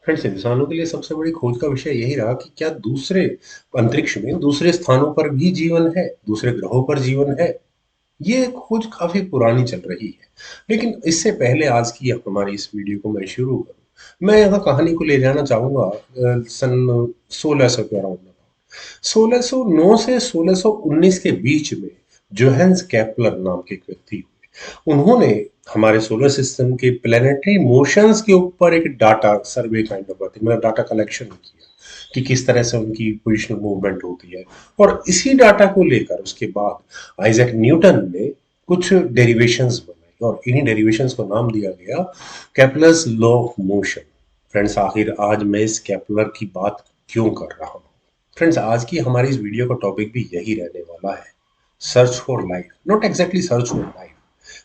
Friends, इंसानों के लिए सबसे बड़ी खोज का विषय यही रहा कि क्या दूसरे अंतरिक्ष में दूसरे स्थानों पर भी जीवन है, दूसरे ग्रहों पर जीवन है। ये खोज काफी पुरानी चल रही है। लेकिन इससे पहले आज की हमारी इस वीडियो को मैं शुरू करूं, मैं यहाँ कहानी को ले जाना चाहूंगा सन 1600 के अराउंड। 1609 से 1619 के बीच में जोहेंस केपलर नाम के एक व्यक्ति हुए। उन्होंने हमारे सोलर सिस्टम के प्लेनेटरी मोशंस के ऊपर एक डाटा सर्वे काइंड ऑफ मतलब डाटा कलेक्शन किया कि किस तरह से उनकी पोजिशनल मूवमेंट होती है। और इसी डाटा को लेकर उसके बाद आइजैक न्यूटन ने कुछ डेरिवेशंस बनाई और इन्हीं डेरिवेशंस को नाम दिया गया Kepler's law of motion. Friends, आखिर आज मैं इस केपलर की बात क्यों कर रहा हूँ? फ्रेंड्स, आज की हमारी इस वीडियो का टॉपिक भी यही रहने वाला है, search for life, not exactly search for life.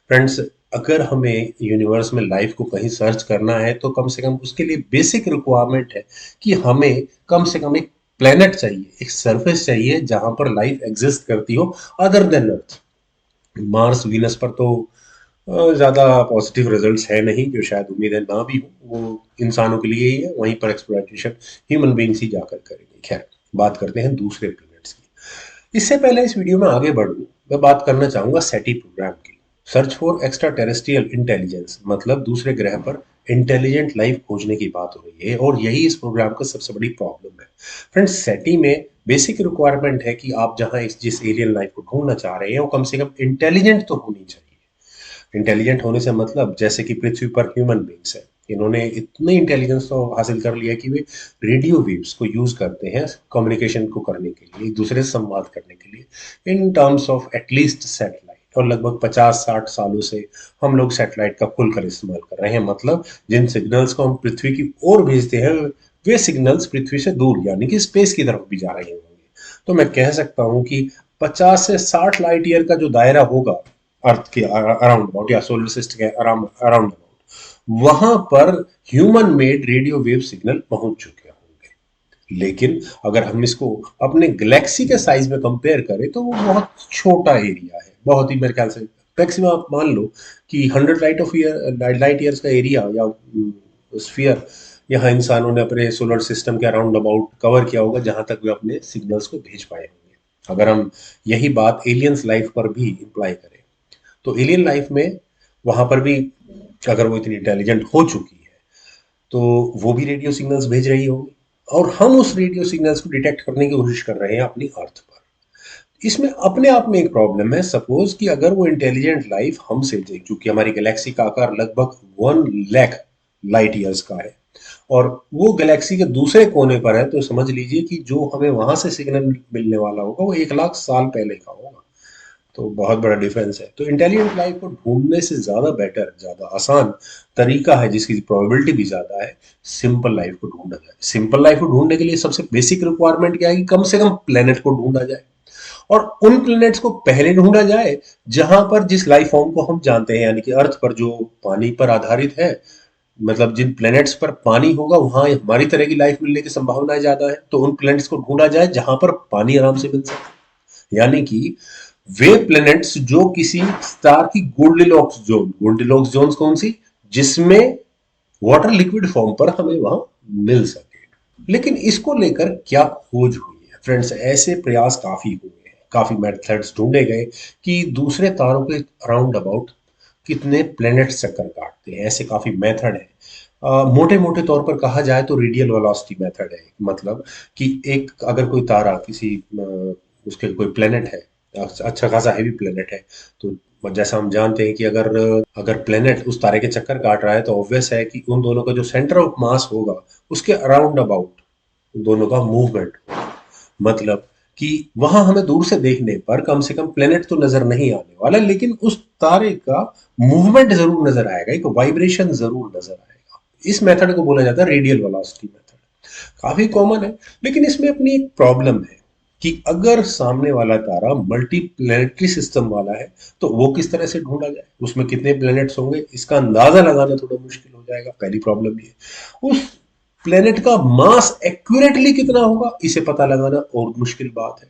Friends, अगर हमें यूनिवर्स में लाइफ को कहीं सर्च करना है तो कम से कम उसके लिए बेसिक रिक्वायरमेंट है कि हमें कम से कम एक प्लेनेट चाहिए, एक सरफेस चाहिए जहां पर लाइफ एग्जिस्ट करती हो अदर देन अर्थ। मार्स वीनस पर तो ज्यादा पॉजिटिव रिजल्ट्स है नहीं, जो शायद उम्मीदें ना भी हो, वो इंसानों के लिए ही है, वहीं पर एक्सप्लॉयटेशन ह्यूमन बींग्स ही जाकर करेंगे। खैर, बात करते हैं दूसरे प्लैनेट्स की। इससे पहले इस वीडियो में आगे बढ़ूं, मैं बात करना चाहूंगा सेटी प्रोग्राम की। Search for extra terrestrial intelligence, मतलब दूसरे ग्रह पर इंटेलिजेंट लाइफ खोजने की बात हो रही है, और यही इस प्रोग्राम का सबसे बड़ी प्रॉब्लम है। फ्रेंड्स, सेटी में बेसिक रिक्वायरमेंट है कि आप जहां जिस एलियन लाइफ को ढूंढना चाह रहे हैं वो कम से कम इंटेलिजेंट तो होनी चाहिए। इंटेलिजेंट होने से मतलब जैसे कि पृथ्वी पर ह्यूमन बींग्स है, इन्होंने इतनी इंटेलिजेंस तो हासिल कर लिया कि वे रेडियो वेव्स को यूज करते हैं कम्युनिकेशन को करने के लिए, एक दूसरे से संवाद करने के लिए, in terms of at least satellite. और लगभग 50-60 सालों से हम लोग सैटेलाइट का खुलकर इस्तेमाल कर रहे हैं, मतलब जिन सिग्नल्स को हम पृथ्वी की ओर भेजते हैं वे सिग्नल्स पृथ्वी से दूर यानी कि स्पेस की तरफ भी जा रहे होंगे। तो मैं कह सकता हूं कि 50 से 60 लाइट ईयर का जो दायरा होगा अर्थ के अराउंड अबाउट या सोलर सिस्टम के अराउंड अराउंड अबाउट, वहां पर human made radio wave signal पहुंच चुके होंगे। लेकिन अगर हम इसको अपने गैलेक्सी के साइज में कंपेयर करें तो वो बहुत छोटा एरिया है, बहुत ही, मेरे ख्याल से मैक्सिमम आप मान लो कि 100 लाइट ईयर्स का एरिया या स्फीयर यहाँ इंसानों ने अपने सोलर सिस्टम के अराउंड अबाउट कवर किया होगा, जहां तक वे अपने सिग्नल्स को भेज पाए होंगे। अगर हम यही बात एलियंस लाइफ पर भी इंप्लाई करें तो एलियन लाइफ में वहां पर भी अगर वो इतनी इंटेलिजेंट हो चुकी है तो वो भी रेडियो सिग्नल्स भेज रही होगी, और हम उस रेडियो सिग्नल्स को डिटेक्ट करने की कोशिश कर रहे हैं अपनी अर्थ पर। इसमें अपने आप में एक प्रॉब्लम है। सपोज कि अगर वो इंटेलिजेंट लाइफ हमसे, चूंकि हमारी गैलेक्सी का आकार लगभग 1 लाख लाइट ईयर्स का है और वो गैलेक्सी के दूसरे कोने पर है, तो समझ लीजिए कि जो हमें वहां से सिग्नल मिलने वाला होगा वो 1 लाख साल पहले का होगा। तो बहुत बड़ा डिफरेंस है। तो इंटेलिजेंट लाइफ को ढूंढने से ज्यादा बेटर, ज्यादा आसान तरीका है जिसकी प्रोबेबिलिटी भी ज्यादा है, सिंपल लाइफ को ढूंढा जाए। सिंपल लाइफ को ढूंढने के लिए सबसे बेसिक रिक्वायरमेंट क्या है कि कम से कम प्लेनेट को ढूंढा जाए, और उन प्लेनेट्स को पहले ढूंढा जाए जहां पर जिस लाइफ फॉर्म को हम जानते हैं, यानी कि अर्थ पर जो पानी पर आधारित है, मतलब जिन प्लेनेट्स पर पानी होगा वहां हमारी तरह की लाइफ मिलने की संभावना ज्यादा है। तो उन प्लेनेट्स को ढूंढा जाए जहां पर पानी आराम से मिल सके, यानी कि वे प्लैनेट्स जो किसी स्टार की गोल्डिलॉक्स जोन्स कौन सी, जिसमें वाटर लिक्विड फॉर्म पर हमें वहां मिल सके। लेकिन इसको लेकर क्या खोज हुई है? फ्रेंड्स, ऐसे प्रयास काफी हुए हैं, काफी मेथड्स ढूंढे गए कि दूसरे तारों के अराउंड अबाउट कितने प्लैनेट्स चक्कर काटते हैं। ऐसे काफी मेथड है। मोटे मोटे तौर पर कहा जाए तो रेडियल वेलोसिटी मेथड है, मतलब कि एक अगर कोई तारा किसी उसके कोई प्लेनेट है, अच्छा खासा हैवी प्लेनेट है, तो जैसा हम जानते हैं कि अगर अगर प्लेनेट उस तारे के चक्कर काट रहा है तो ऑब्वियस है कि उन दोनों का जो सेंटर ऑफ मास होगा उसके अराउंड अबाउट दोनों का मूवमेंट, मतलब कि वहां हमें दूर से देखने पर कम से कम प्लेनेट तो नजर नहीं आने वाला, लेकिन उस तारे का मूवमेंट जरूर नजर आएगा, एक वाइब्रेशन जरूर नजर आएगा। इस मेथड को बोला जाता है रेडियल वेलोसिटी मेथड। काफी कॉमन है, लेकिन इसमें अपनी एक प्रॉब्लम है कि अगर सामने वाला तारा मल्टी प्लेनेटरी सिस्टम वाला है तो वो किस तरह से ढूंढा जाए, उसमें कितने प्लेनेट्स होंगे इसका अंदाजा लगाना थोड़ा मुश्किल हो जाएगा, पहली प्रॉब्लम ये। उस प्लेनेट का मास एक्यूरेटली कितना होगा इसे पता लगाना और मुश्किल बात है।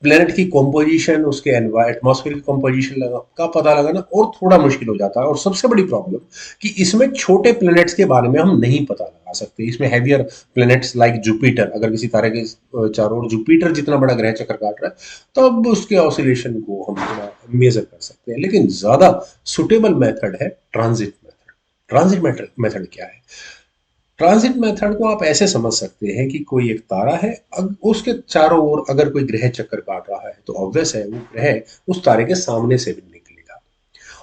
प्लेनेट की कॉम्पोजिशन, उसके एटमॉस्फेयर की कॉम्पोजिशन का पता लगाना और थोड़ा मुश्किल हो जाता है। और सबसे बड़ी प्रॉब्लम कि इसमें छोटे प्लेनेट्स के बारे में हम नहीं पता लगा सकते। इसमें हैवियर प्लेनेट्स लाइक जुपिटर, अगर किसी तारे के चारों ओर जुपिटर जितना बड़ा ग्रह चक्कर काट रहा है तब उसके ऑसिलेशन को हम थोड़ा मेजर कर सकते हैं। लेकिन ज्यादा सुटेबल मेथड है ट्रांजिट मेथड। ट्रांजिट मेथड क्या है? ट्रांजिट मेथड को आप ऐसे समझ सकते हैं कि कोई एक तारा है, उसके चारों ओर अगर कोई ग्रह चक्कर काट रहा है तो ऑब्वियस है वो ग्रह उस तारे के सामने से भी निकलेगा।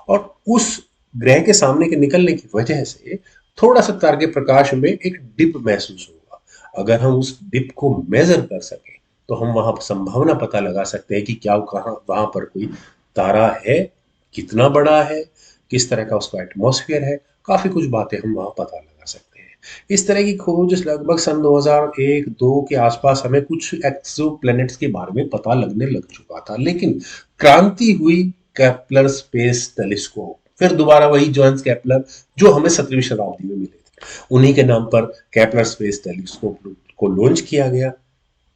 और उस ग्रह के सामने के निकलने की वजह से थोड़ा सा तारे के प्रकाश में एक डिप महसूस होगा। अगर हम उस डिप को मेजर कर सकें तो हम वहां संभावना पता लगा सकते हैं कि क्या कहाँ वहां पर कोई तारा है, कितना बड़ा है, किस तरह का उसका एटमॉस्फेयर है। काफी कुछ बातें हम वहां पता लगा सकते हैं। इस तरह की खोज लगभग सन 2001-2 के आसपास हमें कुछ एक्सो प्लैनेट्स के बारे में पता लगने लग चुका था। लेकिन क्रांति हुई केपलर स्पेस टेलीस्कोप। फिर दोबारा वही जोहान्स केपलर जो हमें 17वीं शताब्दी में मिले थे, उन्हीं के नाम पर केपलर स्पेस टेलीस्कोप को लॉन्च किया गया।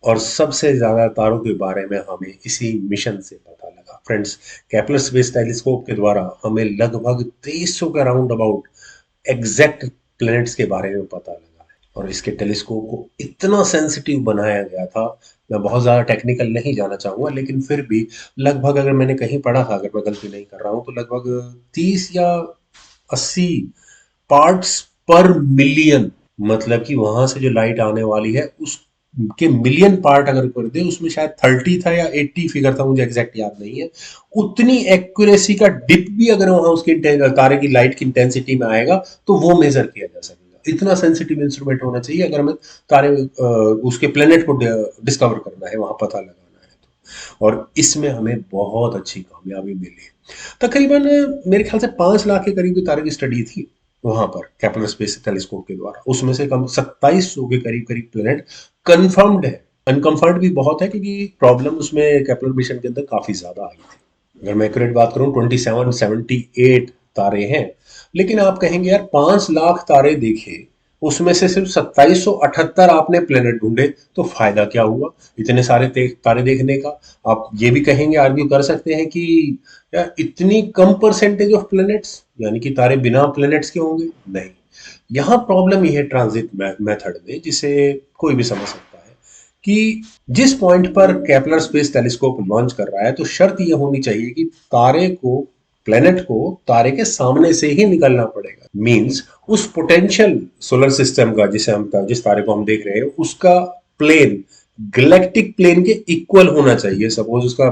और सबसे ज्यादा तारों के बारे में हमें इसी मिशन से पता लगा। फ्रेंड्स, केपलर स्पेस टेलीस्कोप के द्वारा हमें लगभग 2300 के राउंड अबाउट एग्जैक्ट प्लैनेट्स के बारे में पता लगा है। और इसके टेलीस्कोप को इतना सेंसिटिव बनाया गया था, मैं बहुत ज्यादा टेक्निकल नहीं जाना चाहूंगा, लेकिन फिर भी लगभग, अगर मैंने कहीं पढ़ा था, अगर मैं गलती नहीं कर रहा हूं, तो लगभग 30 या 80 पार्ट्स पर मिलियन, मतलब कि वहां से जो लाइट आने वाली है उस के मिलियन पार्ट अगर कर दे, उसमें शायद 30 था या 80 फिगर था, मुझे एग्जैक्ट याद नहीं है। उतनी एक्यूरेसी का डिप भी अगर वहां उसकी तारे की लाइट की इंटेंसिटी में आएगा तो वो मेजर किया जा सकेगा। इतना सेंसिटिव इंस्ट्रूमेंट होना चाहिए अगर हमें तारे उसके प्लेनेट को डिस्कवर करना है, वहां पता लगाना है तो। और इसमें हमें बहुत अच्छी कामयाबी मिली। तकरीबन मेरे ख्याल से 5 लाख के करीब तारे की स्टडी थी वहां पर केपलर स्पेस टेलीस्कोप के द्वारा। उसमें से कम 2700 के करीब करीब प्लेनेट कंफर्म्ड है। अनकंफर्म्ड भी बहुत है क्योंकि प्रॉब्लम उसमें केपलर मिशन के अंदर काफी ज्यादा आई थी। अगर मैं एक्यूरेट बात करूं 2778 तारे हैं। लेकिन आप कहेंगे यार 5 लाख तारे देखे, उसमें से सिर्फ 2778 आपने प्लेनेट ढूंढे, तो फायदा क्या हुआ इतने सारे तारे देखने का? आप ये भी कहेंगे, आर्ग्यू कर सकते हैं कि यार इतनी कम परसेंटेज ऑफ प्लेनेट्स, यानी कि तारे बिना प्लेनेट्स के होंगे? नहीं, यहाँ प्रॉब्लम ये है ट्रांजिट मेथड में, जिसे कोई भी समझ सकता है कि जिस पॉइंट पर केपलर स्पेस टेलीस्कोप लॉन्च कर रहा है तो शर्त यह होनी चाहिए कि तारे को प्लेनेट को तारे के सामने से ही निकलना पड़ेगा। मींस उस पोटेंशियल सोलर सिस्टम का जिसे हम जिस तारे को हम देख रहे हैं उसका प्लेन गैलेक्टिक प्लेन के इक्वल होना चाहिए। सपोज उसका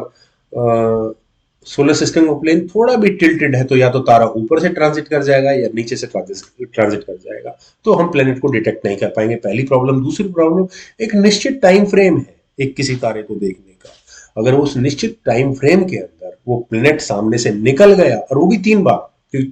सोलर सिस्टम का प्लेन थोड़ा भी टिल्टेड है तो या तो तारा ऊपर से ट्रांजिट कर जाएगा या नीचे से ट्रांजिट कर जाएगा, तो हम प्लेनेट को डिटेक्ट नहीं कर पाएंगे। पहली प्रॉब्लम। दूसरी प्रॉब्लम, एक निश्चित टाइम फ्रेम है एक किसी तारे को देखने का। अगर उस निश्चित टाइम फ्रेम के अंदर वो प्लेनेट सामने से निकल गया, और वो भी 3 बार, क्योंकि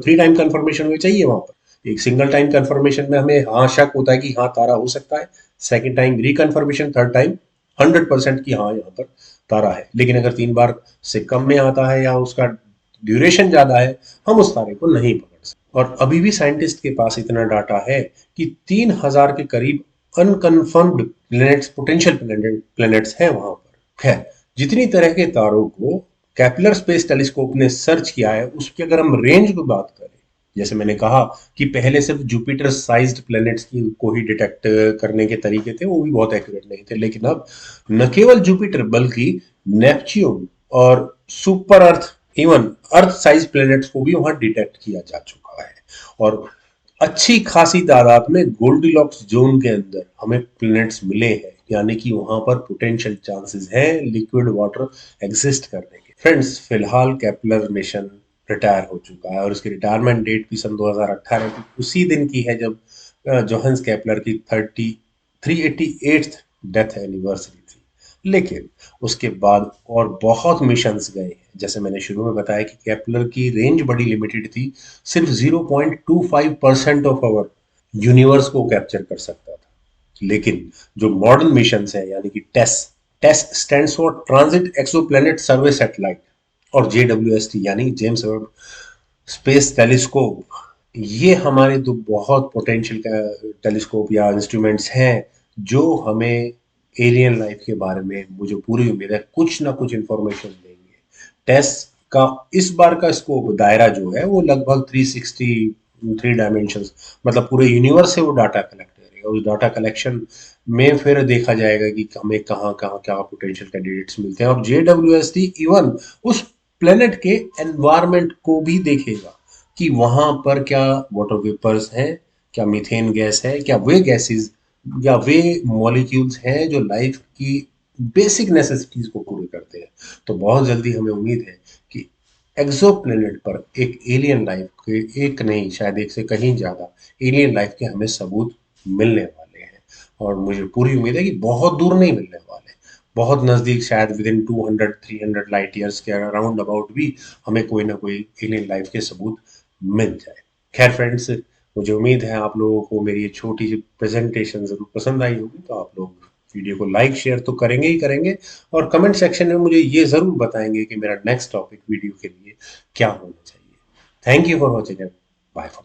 3 टाइम कंफर्मेशन हमें चाहिए वहां पर। एक सिंगल टाइम कंफर्मेशन में हमें हाँ शक होता है कि हाँ तारा हो सकता है, सेकेंड टाइम रिकन्फर्मेशन, थर्ड टाइम 100% की हाँ यहाँ पर तारा है। लेकिन अगर 3 बार से कम में आता है या उसका ड्यूरेशन ज्यादा है, हम उस तारे को नहीं पकड़ सकते। और अभी भी साइंटिस्ट के पास इतना डाटा है कि 3000 के करीब अनकन्फर्म्ड प्लैनेट्स, पोटेंशियल प्लैनेट्स हैं वहां पर। खैर, जितनी तरह के तारों को केपलर स्पेस टेलीस्कोप ने सर्च किया है, उसकी अगर हम रेंज की बात करें, जैसे मैंने कहा कि पहले सिर्फ जुपिटर साइज्ड प्लैनेट्स की को ही डिटेक्ट करने के तरीके थे, वो भी बहुत एक्यूरेट नहीं थे। लेकिन अब न केवल जुपिटर बल्कि नेपच्यून और सुपर अर्थ, इवन अर्थ साइज प्लैनेट्स को भी वहां डिटेक्ट किया जा चुका है। और अच्छी खासी तादाद में गोल्डीलॉक्स जोन के अंदर हमें प्लैनेट्स मिले हैं, यानी कि वहां पर पोटेंशियल चांसेस हैं लिक्विड वाटर एग्जिस्ट करने के। फ्रेंड्स, फिलहाल केपलर मिशन रिटायर हो चुका है और उसकी रिटायरमेंट डेट भी सन 2018 की उसी दिन की है जब जोहान्स केपलर की 388th डेथ एनिवर्सरी थी। लेकिन उसके बाद और बहुत मिशंस गए हैं। जैसे मैंने शुरू में बताया कि केपलर की रेंज बड़ी लिमिटेड थी, सिर्फ 0.25% ऑफ आवर यूनिवर्स को कैप्चर कर सकता था। लेकिन जो मॉडर्न मिशन है, यानी कि TESS, TESS stands for transit exoplanet survey satellite, और JWST यानी जेम्स वेब स्पेस टेलीस्कोप, ये हमारे तो बहुत पोटेंशियल टेलीस्कोप या इंस्ट्रूमेंट्स हैं जो हमें एलियन लाइफ के बारे में मुझे पूरी उम्मीद है कुछ ना कुछ इंफॉर्मेशन देंगे। टेस्ट का इस बार का स्कोप दायरा जो है वो लगभग 360 डायमेंशंस, मतलब पूरे यूनिवर्स से वो डाटा कलेक्ट करेगा। उस डाटा कलेक्शन में फिर देखा जाएगा कि हमें कहाँ कहाँ क्या पोटेंशियल कैंडिडेट्स मिलते हैं, और JWST इवन उस प्लेनेट के एनवायरनमेंट को भी देखेगा कि वहां पर क्या वाटर वेपर्स हैं, क्या मीथेन गैस है, क्या वे गैसेस या वे मॉलिक्यूल्स हैं जो लाइफ की बेसिक नेसेसिटीज को पूरे करते हैं। तो बहुत जल्दी हमें उम्मीद है कि एक्सोप्लैनेट पर एक एलियन लाइफ के, एक नहीं शायद एक से कहीं ज्यादा एलियन लाइफ के हमें सबूत मिलने वाले हैं। और मुझे पूरी उम्मीद है कि बहुत दूर नहीं मिलने वाले, बहुत नजदीक, शायद विद इन 200-300 लाइट ईयर्स के अराउंड अबाउट भी हमें कोई ना कोई एलियन लाइफ के सबूत मिल जाए। खैर फ्रेंड्स, मुझे उम्मीद है आप लोगों को मेरी ये छोटी सी प्रेजेंटेशन जरूर पसंद आई होगी। तो आप लोग वीडियो को लाइक शेयर तो करेंगे ही करेंगे, और कमेंट सेक्शन में मुझे ये जरूर बताएंगे कि मेरा नेक्स्ट टॉपिक वीडियो के लिए क्या होना चाहिए। Thank you for watching, bye for